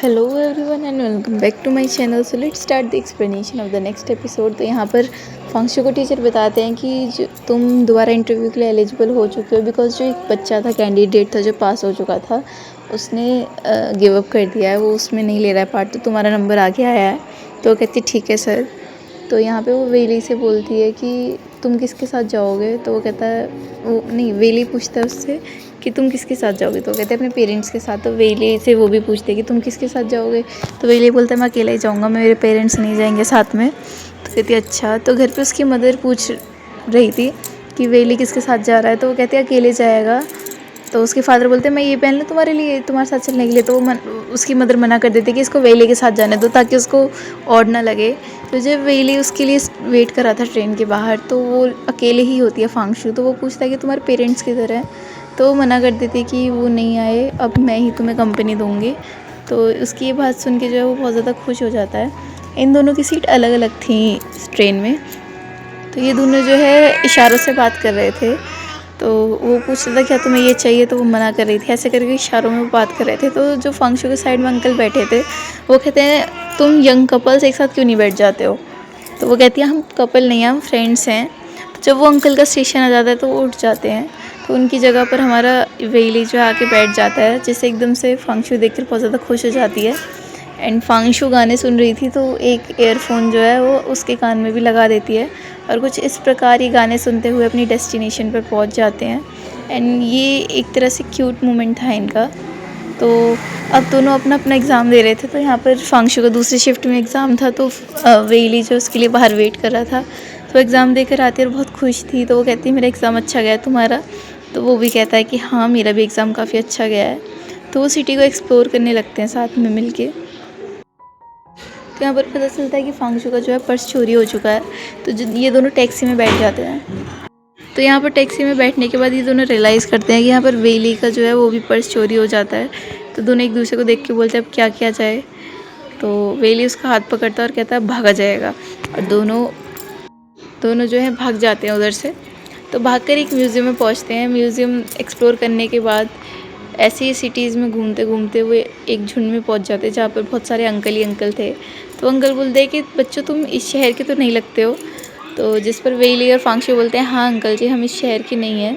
Hello everyone and welcome back to my channel. So let's start the explanation of the next episode. तो यहाँ पर फंक्शु को teacher बताते हैं कि जो तुम दोबारा इंटरव्यू के लिए एलिजिबल हो चुके हो, बिकॉज जो एक बच्चा था, कैंडिडेट था जो पास हो चुका था, उसने गिव अप कर दिया है, वो उसमें नहीं ले रहा है पार्ट, तो तुम्हारा नंबर आगे आया है। तो वो कहती है ठीक है सर। तो यहाँ पे वो वेली से बोलती है कि तुम किसके साथ जाओगे। तो वो कहता है, वो नहीं, वेली पूछता है उससे कि तुम किसके साथ जाओगे। तो कहते हैं अपने पेरेंट्स के साथ। तो वेली से वो भी पूछते हैं कि तुम किसके साथ जाओगे। तो वेली बोलता है मैं अकेला ही जाऊँगा, मेरे पेरेंट्स नहीं जाएंगे साथ में। तो कहती है अच्छा। तो घर पे उसकी मदर पूछ रही थी कि वेली किसके साथ जा रहा है। तो वो कहती है अकेले जाएगा। तो उसके फादर बोलते हैं मैं ये पहन लूँ तुम्हारे लिए, तुम्हारे साथ चलने के लिए। तो वो उसकी मदर मना कर देती है कि इसको वेली के साथ जाने दो ताकि उसको ऑड ना लगे। तो जब वेली उसके लिए वेट कर रहा था ट्रेन के बाहर, तो वो अकेले ही होती है फांगशु। तो वो पूछता है कि तुम्हारे पेरेंट्स किधर हैं। तो वो मना कर देती है कि वो नहीं आए, अब मैं ही तुम्हें कंपनी दूँगी। तो उसकी ये बात सुन के जो है वो बहुत ज़्यादा खुश हो जाता है। इन दोनों की सीट अलग अलग थी ट्रेन में। तो ये दोनों जो है इशारों से बात कर रहे थे। तो वो पूछ रहा था क्या तुम्हें ये चाहिए, तो वो मना कर रही थी। ऐसे करके इशारों में वो बात कर रहे थे। तो जो फंक्शु के साइड में अंकल बैठे थे, वो कहते हैं तुम यंग कपल्स एक साथ क्यों नहीं बैठ जाते हो। तो वो कहती है हम कपल नहीं हैं, हम फ्रेंड्स हैं। तो जब वो अंकल का स्टेशन आ जाता है तो वो उठ जाते हैं। तो उनकी जगह पर हमारा वेली जो आके बैठ जाता है, जिससे एकदम से फंक्शु देख कर बहुत ज़्यादा खुश हो जाती है। एंड फंक्शु गाने सुन रही थी, तो एक ईयरफोन जो है वो उसके कान में भी लगा देती है। और कुछ इस प्रकार ये गाने सुनते हुए अपनी डेस्टिनेशन पर पहुंच जाते हैं। एंड ये एक तरह से क्यूट मोमेंट था इनका। तो अब दोनों अपना अपना एग्ज़ाम दे रहे थे। तो यहाँ पर फंक्शु का दूसरी शिफ्ट में एग्ज़ाम था, तो वेली जो उसके लिए बाहर वेट कर रहा था। तो एग्ज़ाम देकर आती है और बहुत खुश थी। तो वो कहती है मेरा एग्ज़ाम अच्छा गया, तुम्हारा। तो वो भी कहता है कि हाँ मेरा भी एग्ज़ाम काफ़ी अच्छा गया है। तो वो सिटी को एक्सप्लोर करने लगते हैं साथ में मिल के। तो यहाँ पर पता चलता है कि फंक्शु का जो है पर्स चोरी हो चुका है। तो ये दोनों टैक्सी में बैठ जाते हैं। तो यहाँ पर टैक्सी में बैठने के बाद ये दोनों रियलाइज़ करते हैं कि यहाँ पर वेली का जो है वो भी पर्स चोरी हो जाता है। तो दोनों एक दूसरे को देख के बोलते हैं अब क्या किया जाए। तो वेली उसका हाथ पकड़ता है और कहता है भागा जाएगा। और दोनों जो है भाग जाते हैं उधर से। तो भागकर एक म्यूज़ियम में पहुँचते हैं। म्यूज़ियम एक्सप्लोर करने के बाद ऐसे ही सिटीज़ में घूमते घूमते हुए एक झुंड में पहुंच जाते जहाँ पर बहुत सारे अंकल ही अंकल थे। तो अंकल बोलते हैं कि बच्चों तुम इस शहर के तो नहीं लगते हो। तो जिस पर वेली और फांगशु बोलते हैं हाँ अंकल जी, हम इस शहर के नहीं हैं,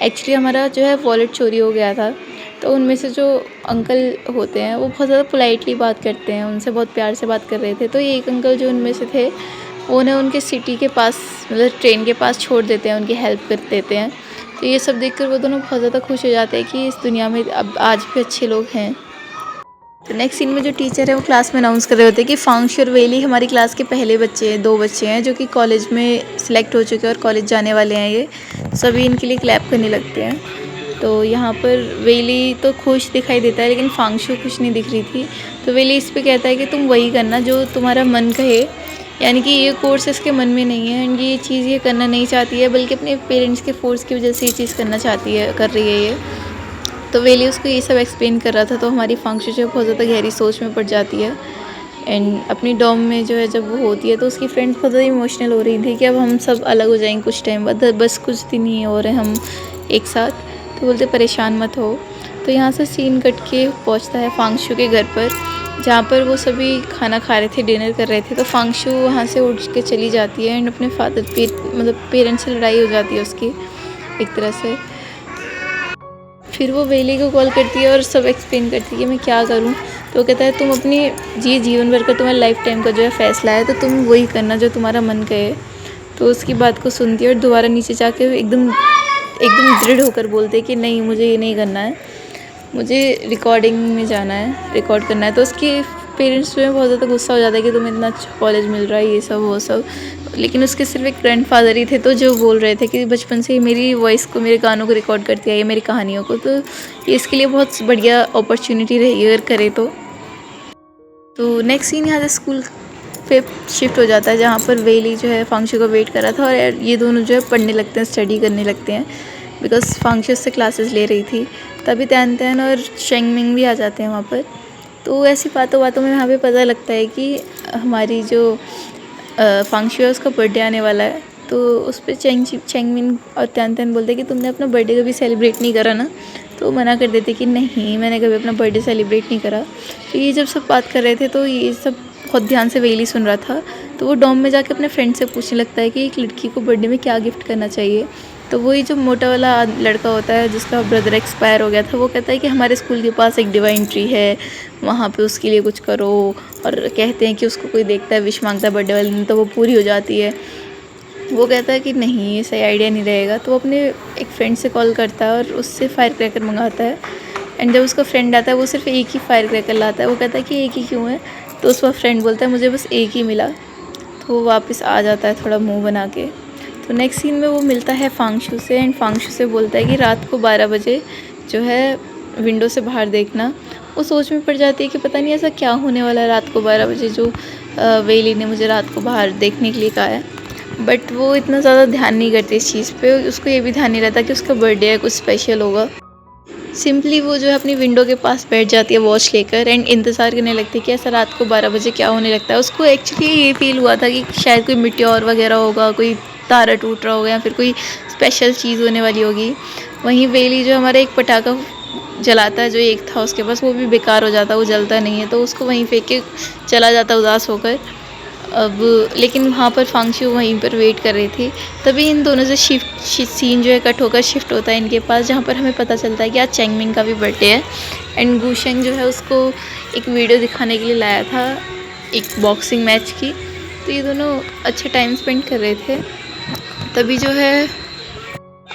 एक्चुअली हमारा जो है वॉलेट चोरी हो गया था। तो उनमें से जो अंकल होते हैं वो बहुत ज़्यादा पोलाइटली बात करते हैं, उनसे बहुत प्यार से बात कर रहे थे। तो ये एक अंकल जो उनमें से थे, वो उन्हें उनके सिटी के पास, मतलब ट्रेन के पास छोड़ देते हैं, उनकी हेल्प कर देते हैं। तो ये सब देखकर वो दोनों बहुत ज़्यादा खुश हो जाते हैं कि इस दुनिया में अब आज भी अच्छे लोग हैं। तो नेक्स्ट सीन में जो टीचर है वो क्लास में अनाउंस कर रहे होते हैं कि फांगशु और वेली हमारी क्लास के पहले बच्चे हैं, 2 बच्चे हैं जो कि कॉलेज में सिलेक्ट हो चुके हैं और कॉलेज जाने वाले हैं। ये सभी इनके लिए क्लैप करने लगते हैं। तो यहाँ पर वेली तो खुश दिखाई देता है, लेकिन फांगशु खुश नहीं दिख रही थी। तो वेली इस पर कहता है कि तुम वही करना जो तुम्हारा मन कहे, यानी कि ये कोर्स इसके मन में नहीं है एंड ये चीज़ ये करना नहीं चाहती है, बल्कि अपने पेरेंट्स के फोर्स की वजह से ये चीज़ करना चाहती है, कर रही है ये। तो वेली उसको ये सब एक्सप्लेन कर रहा था। तो हमारी फंक्शु जो बहुत ज़्यादा गहरी सोच में पड़ जाती है। एंड अपनी डॉम में जो है जब वो होती है तो उसकी फ्रेंड्स बहुत ज़्यादा इमोशनल हो रही थी कि अब हम सब अलग हो जाएंगे कुछ टाइम बाद, बस कुछ दिन ही हो रहे हम एक साथ। तो बोलते परेशान मत हो। तो यहाँ से सीन कट के पहुँचता है फांगशु के घर पर, जहाँ पर वो सभी खाना खा रहे थे, डिनर कर रहे थे। तो फांगशु वहाँ से उठ के चली जाती है एंड अपने फादर मतलब पेरेंट्स से लड़ाई हो जाती है उसकी एक तरह से। फिर वो वेली को कॉल करती है और सब एक्सप्लेन करती है कि मैं क्या करूं। तो वो कहता है तुम अपनी जीवन भर का तुम्हारा लाइफ टाइम का जो है फ़ैसला है, तो तुम वही करना जो तुम्हारा मन कहे। तो उसकी बात को सुनती है और दोबारा नीचे जाके एकदम दृढ़ होकर बोलते हैं कि नहीं, मुझे ये नहीं करना है, मुझे रिकॉर्डिंग में जाना है, रिकॉर्ड करना है। तो उसके पेरेंट्स में बहुत ज़्यादा गुस्सा हो जाता है कि तुम्हें इतना अच्छा कॉलेज मिल रहा है, ये सब वो सब। लेकिन उसके सिर्फ एक ग्रैंडफादर ही थे तो जो बोल रहे थे कि बचपन से ही मेरी वॉइस को, मेरे गानों को रिकॉर्ड करती आई है, मेरी कहानियों को। तो ये इसके लिए बहुत बढ़िया अपॉर्चुनिटी रही अगर करे तो नेक्स्ट सीन यहाँ से स्कूल पे शिफ्ट हो जाता है, जहाँ पर वेली जो है फांगशु का वेट कर रहा था और ये दोनों जो है पढ़ने लगते हैं, स्टडी करने लगते हैं, बिकॉज फांगशु से क्लासेस ले रही थी। तभी तैन तैन और शेंगमिंग भी आ जाते हैं वहाँ पर। तो ऐसी बातों बातों में यहाँ पे पता लगता है कि हमारी जो फांगशु है उसका बर्थडे आने वाला है। तो उस पर चेंगमिन और तैन तैन बोलते हैं कि तुमने अपना बर्थडे कभी सेलिब्रेट नहीं करा ना। तो वो मना कर देती कि नहीं, मैंने कभी अपना बर्थडे सेलिब्रेट नहीं करा। तो ये जब सब बात कर रहे थे तो ये सब बहुत ध्यान से वेली सुन रहा था। तो वो डॉम में जाके अपने फ्रेंड से पूछने लगता है कि एक लड़की को बर्थडे में क्या गिफ्ट करना चाहिए। तो वही जो मोटा वाला लड़का होता है जिसका ब्रदर एक्सपायर हो गया था, वो कहता है कि हमारे स्कूल के पास एक डिवाइन ट्री है, वहाँ पे उसके लिए कुछ करो। और कहते हैं कि उसको कोई देखता है, विश मांगता है बर्थडे वाले दिन, तो वो पूरी हो जाती है। वो कहता है कि नहीं, ये सही आइडिया नहीं रहेगा। तो वो अपने एक फ्रेंड से कॉल करता है और उससे फायर क्रैकर मंगाता है। एंड जब उसका फ्रेंड आता है वो सिर्फ एक ही फायर क्रैकर लाता है। वो कहता है कि एक ही क्यों है? तो उसका फ्रेंड बोलता है मुझे बस एक ही मिला। तो वो वापस आ जाता है थोड़ा मुंह बना के। तो नेक्स्ट सीन में वो मिलता है फांगशू से एंड फांगशू से बोलता है कि रात को 12 बजे जो है विंडो से बाहर देखना। वो सोच में पड़ जाती है कि पता नहीं ऐसा क्या होने वाला है रात को 12 बजे जो वेली ने मुझे रात को बाहर देखने के लिए कहा है। बट वो इतना ज़्यादा ध्यान नहीं करती इस चीज़ पे। उसको ये भी ध्यान नहीं रहता कि उसका बर्थडे है, कुछ स्पेशल होगा। सिंपली वो जो है अपनी विंडो के पास बैठ जाती है वॉच लेकर एंड इंतज़ार करने लगती है कि ऐसा रात को 12 बजे क्या होने लगता है। उसको एक्चुअली ये फील हुआ था कि शायद कोई मिट्योर वगैरह होगा, कोई तारा टूट रहा होगा या फिर कोई स्पेशल चीज़ होने वाली होगी। वहीं वेली जो हमारा एक पटाखा जलाता है जो एक था उसके पास, वो भी बेकार हो जाता है, वो जलता नहीं है। तो उसको वहीं फेंक के चला जाता उदास होकर। अब लेकिन वहाँ पर फांगशू वहीं पर वेट कर रही थी। तभी इन दोनों से सीन जो है कट होकर शिफ्ट होता है इनके पास, जहाँ पर हमें पता चलता है कि आज चेंगमिंग का भी बर्थडे है। एंड गुशेंग जो है उसको एक वीडियो दिखाने के लिए लाया था एक बॉक्सिंग मैच की। तो ये दोनों अच्छा टाइम स्पेंड कर रहे थे। तभी जो है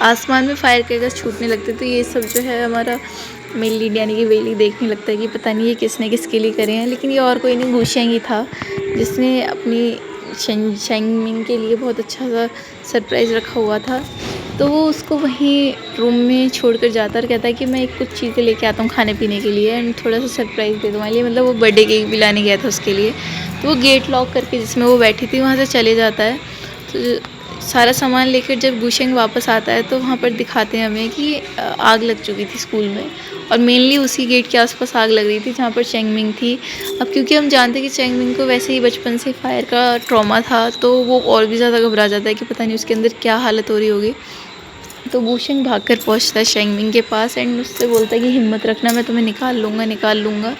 आसमान में फायर क्रैकर्स छूटने लगते। तो ये सब जो है हमारा मेल लीड यानी कि वेली देखने लगता है कि पता नहीं ये किसने किसके लिए करे हैं। लेकिन ये और कोई नहीं, गुशेंग ही था जिसने अपनी शेंगमिंग के लिए बहुत अच्छा सा सरप्राइज़ रखा हुआ था। तो वो उसको वहीं रूम में छोड़कर जाता और कहता है कि मैं कुछ चीज़ें लेके आता हूँ खाने पीने के लिए एंड थोड़ा सा सरप्राइज़ दे तुम्हारे लिए। मतलब वो बर्थडे केक भी लाने गया था उसके लिए। तो वो गेट लॉक करके जिसमें वो बैठी थी वहाँ से चले जाता है। तो सारा सामान लेकर जब गुशेंग वापस आता है तो वहाँ पर दिखाते हैं हमें कि आग लग चुकी थी स्कूल में। और मेनली उसी गेट के आसपास आग लग रही थी जहाँ पर चेंगमिंग थी। अब क्योंकि हम जानते हैं कि चेंगमिंग को वैसे ही बचपन से फायर का ट्रॉमा था, तो वो और भी ज़्यादा घबरा जाता है कि पता नहीं उसके अंदर क्या हालत हो रही होगी। तो गुशेंग भागकर पहुँचता है चेंगमिंग के पास एंड उससे बोलता है कि हिम्मत रखना, मैं तुम्हें निकाल लूँगा।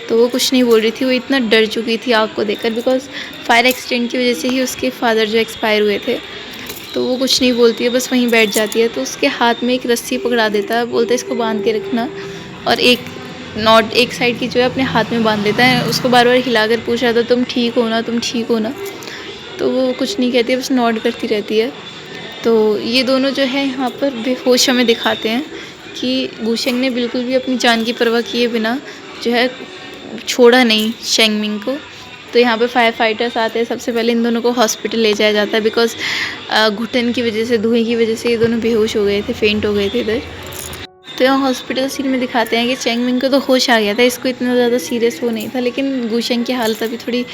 तो वो कुछ नहीं बोल रही थी, वो इतना डर चुकी थी आग को देखकर, बिकॉज फायर एक्सीडेंट की वजह से ही उसके फादर जो एक्सपायर हुए थे। तो वो कुछ नहीं बोलती है, बस वहीं बैठ जाती है। तो उसके हाथ में एक रस्सी पकड़ा देता है, बोलता है इसको बांध के रखना। और एक साइड की जो है अपने हाथ में बांध देता है। उसको बार बार हिलाकर पूछ रहा था तुम ठीक हो ना। तो वो कुछ नहीं कहती है, बस नॉड करती रहती है। तो ये दोनों जो है यहाँ पर बेहोश हमें दिखाते हैं कि गुशेंग ने बिल्कुल भी अपनी जान की परवाह किए बिना जो है छोड़ा नहीं चेंगमिंग को। तो यहाँ पे फायर फाइटर्स आते हैं। सबसे पहले इन दोनों को हॉस्पिटल ले जाया जाता है बिकॉज घुटन की वजह से, धुएं की वजह से ये दोनों बेहोश हो गए थे, फेंट हो गए थे इधर। तो यहाँ हॉस्पिटल सीन में दिखाते हैं कि चेंगमिंग को तो होश आ गया था, इसको इतना ज़्यादा सीरियस वो नहीं था, लेकिन गुशेंग की हालत अभी थोड़ी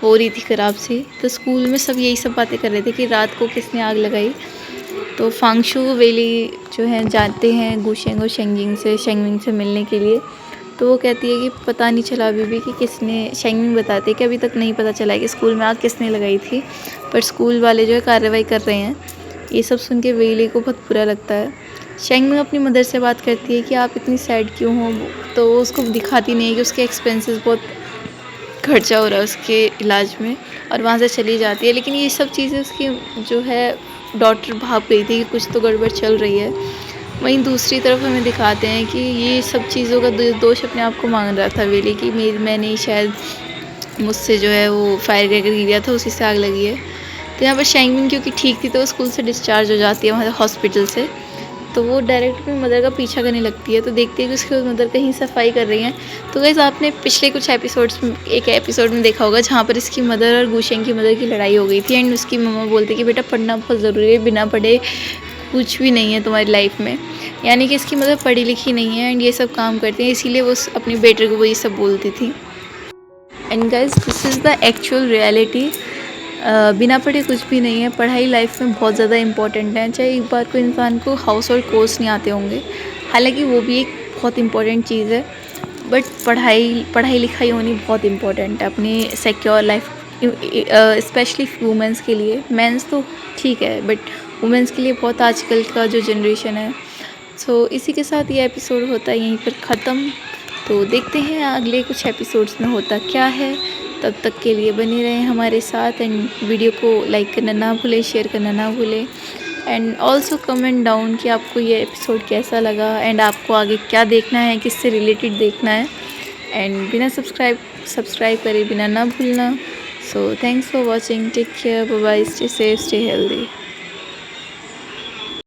हो रही थी ख़राब सी। तो स्कूल में सब यही सब बातें कर रहे थे कि रात को किसने आग लगाई। तो फांगशू वेली जो है जाते हैं गुशेंग और शेंगमिंग से मिलने के लिए। तो वो कहती है कि पता नहीं चला अभी भी कि किसने, शेंगमिंग बताते हैं कि अभी तक नहीं पता चला है कि स्कूल में आग किसने लगाई थी, पर स्कूल वाले जो है कार्रवाई कर रहे हैं। ये सब सुन के वेली को बहुत बुरा लगता है। शेंगमिंग अपनी मदर से बात करती है कि आप इतनी सैड क्यों हो। तो वो उसको दिखाती नहीं है कि उसके एक्सपेंसेस बहुत खर्चा हो रहा है उसके इलाज में, और वहाँ से चली जाती है। लेकिन ये सब चीज़ें उसकी जो है डॉटर भाप गई थी कि कुछ तो गड़बड़ चल रही है। वहीं दूसरी तरफ हमें दिखाते हैं कि ये सब चीज़ों का दोष अपने आप को मांग रहा था वेली कि मैंने शायद मुझसे जो है वो फायर क्रैकर गिर गया था, उसी से आग लगी है। तो यहाँ पर शेंगमिंग क्योंकि ठीक थी तो वो स्कूल से डिस्चार्ज हो जाती है वहाँ हॉस्पिटल से। तो वो डायरेक्ट अपनी मदर का पीछा करने लगती है। तो देखती है कि उसकी मदर कहीं सफाई कर रही हैं। तो गाइस आपने पिछले कुछ एपिसोड्स में एक एपिसोड में देखा होगा जहाँ पर इसकी मदर और गुशेंग की मदर की लड़ाई हो गई थी एंड उसकी मम्मा बोलती कि बेटा पढ़ना बहुत ज़रूरी है, बिना पढ़े कुछ भी नहीं है तुम्हारी लाइफ में। यानी कि इसकी मदर पढ़ी लिखी नहीं है एंड ये सब काम करती है, इसीलिए वो अपनी बेटे को वो ये सब बोलती थी। And guys this is the actual reality. बिना पढ़े कुछ भी नहीं है। पढ़ाई लाइफ में बहुत ज़्यादा इंपॉर्टेंट है। चाहे एक बार कोई इंसान को हाउस होल्ड कोर्स नहीं आते होंगे, हालांकि वो भी एक बहुत इंपॉर्टेंट चीज़ है, बट पढ़ाई लिखाई होनी बहुत इंपॉर्टेंट है अपनी सिक्योर लाइफ, स्पेशली वुमेंस के लिए। मेंस तो ठीक है बट वुमेंस के लिए बहुत आजकल का जो जनरेशन है सो इसी के साथ ये एपिसोड होता है यहीं पर ख़त्म। तो देखते हैं अगले कुछ एपिसोड्स में होता क्या है। तब तक के लिए बने रहें हमारे साथ एंड वीडियो को लाइक करना ना भूलें, शेयर करना ना भूलें एंड ऑल्सो कमेंट डाउन कि आपको ये एपिसोड कैसा लगा एंड आपको आगे क्या देखना है, किससे रिलेटेड देखना है एंड बिना सब्सक्राइब करे बिना ना भूलना। So thanks for watching, take care, bye bye, stay safe, stay healthy.